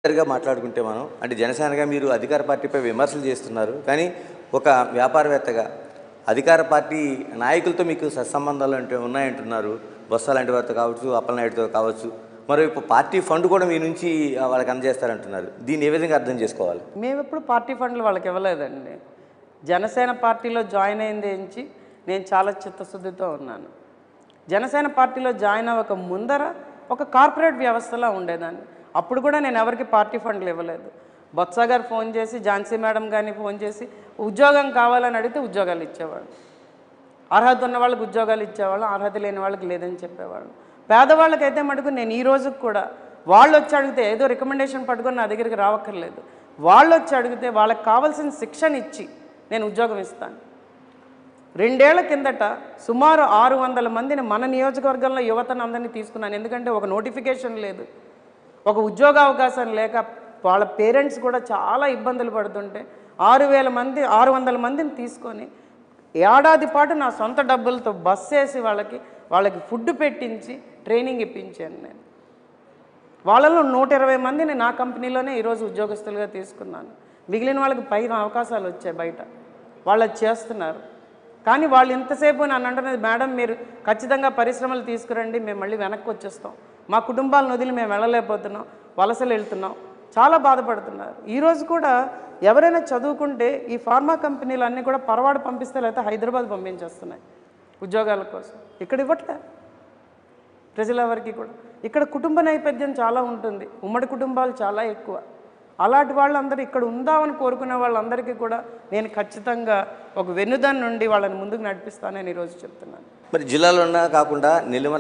గా మాట్లాడుకుంటే మనం అంటే జనసేనగా మీరు అధికార పార్టీపై విమర్శలు చేస్తున్నారు. కానీ ఒక వ్యాపారవేత్తగా అధికార పార్టీ నాయకులతో మీకు సత్సంబంధాలు ఉన్నాయంటున్నారు. బొత్స లాంటి వారితో కావచ్చు, అప్పలనాయుడుతో కావచ్చు. మరోవైపు పార్టీ ఫండ్ కూడా మీ నుంచి వాళ్ళకి అందజేస్తారంటున్నారు. దీన్ని ఏ విధంగా అర్థం చేసుకోవాలి? మేమెప్పుడు పార్టీ ఫండ్లు వాళ్ళకి ఇవ్వలేదండి. జనసేన పార్టీలో జాయిన్ అయింది ఎంచి నేను చాలా చిత్తశుద్ధితో ఉన్నాను. జనసేన పార్టీలో జాయిన్ అవ్వక ముందర ఒక కార్పొరేట్ వ్యవస్థలా ఉండేదాన్ని. అప్పుడు కూడా నేను ఎవరికి పార్టీ ఫండ్లు ఇవ్వలేదు. బొత్స గారు ఫోన్ చేసి, ఝాన్సీ మేడం కానీ ఫోన్ చేసి ఉద్యోగం కావాలని అడిగితే ఉద్యోగాలు ఇచ్చేవాళ్ళు. అర్హత ఉన్న వాళ్ళకి ఉద్యోగాలు ఇచ్చేవాళ్ళు, అర్హత లేని వాళ్ళకి లేదని చెప్పేవాళ్ళు. పేదవాళ్ళకైతే మటుకు నేను ఈ రోజుకి కూడా వాళ్ళు వచ్చి అడిగితే ఏదో రికమెండేషన్ పట్టుకొని నా దగ్గరికి రావక్కర్లేదు. వాళ్ళు వచ్చి అడిగితే వాళ్ళకి కావాల్సిన శిక్షణ ఇచ్చి నేను ఉద్యోగం ఇస్తాను. 2 ఏళ్ల కిందట సుమారు 600 మందిని మన నియోజకవర్గంలో యువతను అందరినీ తీసుకున్నాను. ఎందుకంటే ఒక నోటిఫికేషన్ లేదు, ఒక ఉద్యోగ అవకాశం లేక వాళ్ళ పేరెంట్స్ కూడా చాలా ఇబ్బందులు పడుతుంటే 600 మందిని తీసుకొని ఏడాది పాటు నా సొంత డబ్బులతో బస్ వేసి వాళ్ళకి ఫుడ్ పెట్టించి ట్రైనింగ్ ఇప్పించాను నేను. వాళ్ళలో 120 మందిని నా కంపెనీలోనే ఈరోజు ఉద్యోగస్తులుగా తీసుకున్నాను. మిగిలిన వాళ్ళకి పైన అవకాశాలు వచ్చాయి బయట, వాళ్ళు చేస్తున్నారు. కానీ వాళ్ళు ఇంతసేపు నన్ను అంటున్నది, మేడం మీరు ఖచ్చితంగా పరిశ్రమలు తీసుకురండి, మేము మళ్ళీ వెనక్కి వచ్చేస్తాం, మా కుటుంబాలను వదిలి మేము వెళ్ళలేకపోతున్నాం, వలసలు వెళ్తున్నాం, చాలా బాధపడుతున్నారు. ఈరోజు కూడా ఎవరైనా చదువుకుంటే ఈ ఫార్మా కంపెనీలు అన్నీ కూడా పరవాడు పంపిస్తే లేకపోతే హైదరాబాద్ పంపించేస్తున్నాయి ఉద్యోగాల కోసం. ఇక్కడ ఇవ్వట్లే ప్రజలెవరికి కూడా. ఇక్కడ కుటుంబ నేపథ్యం చాలా ఉంటుంది, ఉమ్మడి కుటుంబాలు చాలా ఎక్కువ. అలాంటి వాళ్ళందరూ ఇక్కడ ఉందామని కోరుకునే వాళ్ళందరికీ కూడా నేను ఖచ్చితంగా ఒక వెన్నుదన్ను నుండి వాళ్ళని ముందుకు నడిపిస్తానని ఈరోజు చెప్తున్నాను. మరి జిల్లాలో కాకుండా నెల్లిమల